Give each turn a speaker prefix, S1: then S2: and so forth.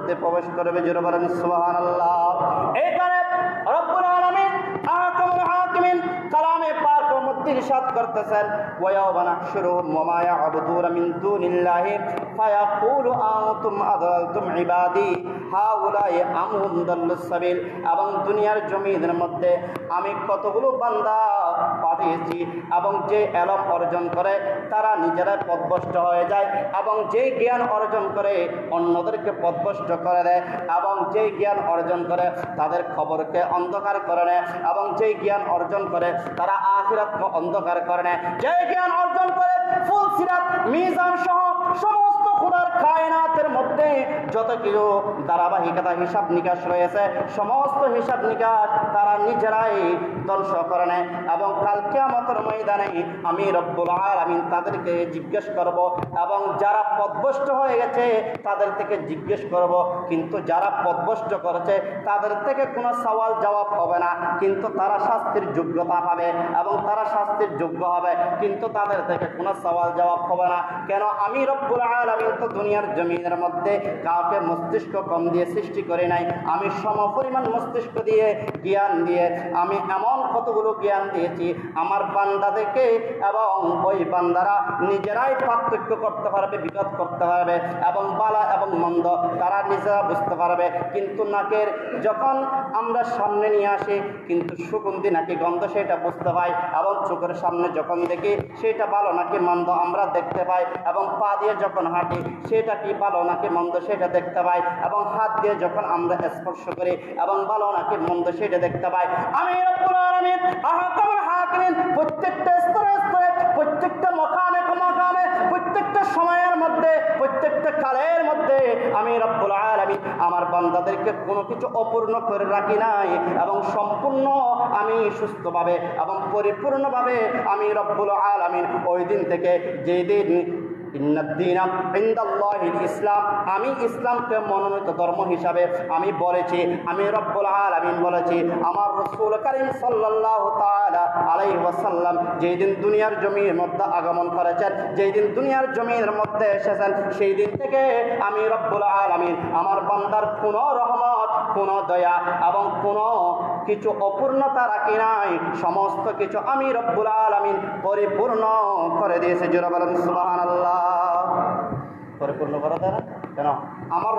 S1: মধ্যে প্রবেশ করবে। জোরে বলেন সুবহানাল্লাহ। এইখানে রব্বুল আলামিন আহকামুল হাকিমিন কালামে পাকের মধ্যে ইরশাদ করতেছেন, ওয়া ইয়াওমা নাহশুরুহুম ওয়া মা ইয়া'বুদুনা মিন দুনিল্লাহি ফায়াকুলু আনতুম আদালতুম ইবাদি হাউলাই আমহুম দাল্লুস সাবিল। এবং দুনিয়ার জমিনের মধ্যে আমি কতগুলো বান্দা পাঠিয়েছি এবং যে এলম অর্জন করে তারা নিজেরাই পথভ্রষ্ট হয়ে যায়, এবং যে জ্ঞান অর্জন করে অন্যদেরকে পথভ্রষ্ট করে দেয়, এবং যে জ্ঞান অর্জন করে তাদের খবরকে অন্ধকার করে নেয়, এবং যে জ্ঞান অর্জন করে তারা আখিরাতকে অন্ধকার করে নেয়, যে জ্ঞান অর্জন করে ফুল সিরাত মিজান সহ সমস্ত খোদার কায়নাতের মধ্যে যত কিছু ধারাবাহিকতা হিসাব নিকাশ রয়েছে সমস্ত হিসাব নিকাশ তারা নিজেরাই ধ্বংস করে নেয়। এবং কাল কিয়ামতের ময়দানে আমি রব্বুল আলামিন তাদেরকে জিজ্ঞেস করব, এবং যারা পথভ্রষ্ট হয়ে গেছে তাদের থেকে জিজ্ঞেস করব, কিন্তু যারা পথভ্রষ্ট করেছে তাদের থেকে কোনো সওয়াল জবাব হবে না, কিন্তু তারা শাস্তির যোগ্যতা পাবে এবং তারা শাস্তির যোগ্য হবে, কিন্তু তাদের থেকে কোনো সওয়াল জবাব হবে না। কেন? আমি রব্বুল আলামিন তো দুনিয়ার জমিনের মধ্যে কাউকে মস্তিষ্ক কম দিয়ে সৃষ্টি করে নাই, আমি সমপরিমাণ মস্তিষ্ক দিয়ে জ্ঞান দিয়ে আমি এমন কতগুলো জ্ঞান দিয়েছি আমার বান্দাদেরকে, এবং ওই বান্দারা নিজেরাই পার্থক্য করতে পারবে, বিপদ করতে পারবে, এবং বালা এবং মন্দ তারা নিজেরা বুঝতে পারবে। কিন্তু নাকের যখন আমরা সামনে নিয়ে আসি কিন্তু সুগন্ধি নাকি গন্ধ সেটা বুঝতে পাই, এবং চোখের সামনে যখন দেখি সেটা ভালো নাকি মন্দ আমরা দেখতে পাই, এবং পা দিয়ে যখন হাঁটি সেটা কি ভালো নাকি মন্দ সেটা দেখতে পাই, এবং হাত দিয়ে যখন আমরা স্পর্শ করি এবং ভালো নাকি মন্দ সেটা দেখতে পাই। আমি রব্বুল আলামিন আহকামুল হাকিমিন প্রত্যেকটা স্তরে স্তরে প্রত্যেকটা মকামে মকামে প্রত্যেকটা সময়ের মধ্যে প্রত্যেকটা কালের মধ্যে আমি রব্বুল আলামিন আমার বান্দাদেরকে কোনো কিছু অপূর্ণ করে রাখি নাই, এবং সম্পূর্ণ আমি সুস্থভাবে এবং পরিপূর্ণভাবে আমি রব্বুল আলামিন ওই দিন থেকে যেই দিন ইন্নাদ-দীনা ইনদাল্লাহিল ইসলাম আমি ইসলামকে মনোনীত ধর্ম হিসাবে আমি বলেছি, আমি রব্বুল আলামিন বলেছি। আমার রাসূল কারীম সাল্লাল্লাহু তাআলা আলাইহি ওয়াসাল্লাম যেই দিন দুনিয়ার জমির মধ্যে আগমন করেছেন, যেই দিন দুনিয়ার জমির মধ্যে এসেছেন, সেই দিন থেকে আমি রব্বুল আলামিন আমার বান্দার কোনো রহমত, কোনো দয়া এবং কোনো কিছু অপূর্ণতা রাখি নাই, সমস্ত কিছু আমি রব্বুল আলামিন পরিপূর্ণ করে দিয়েছি। জোরে বলেন সুবহানাল্লাহ। পরিপূর্ণ করা দ্বারা কেন আমার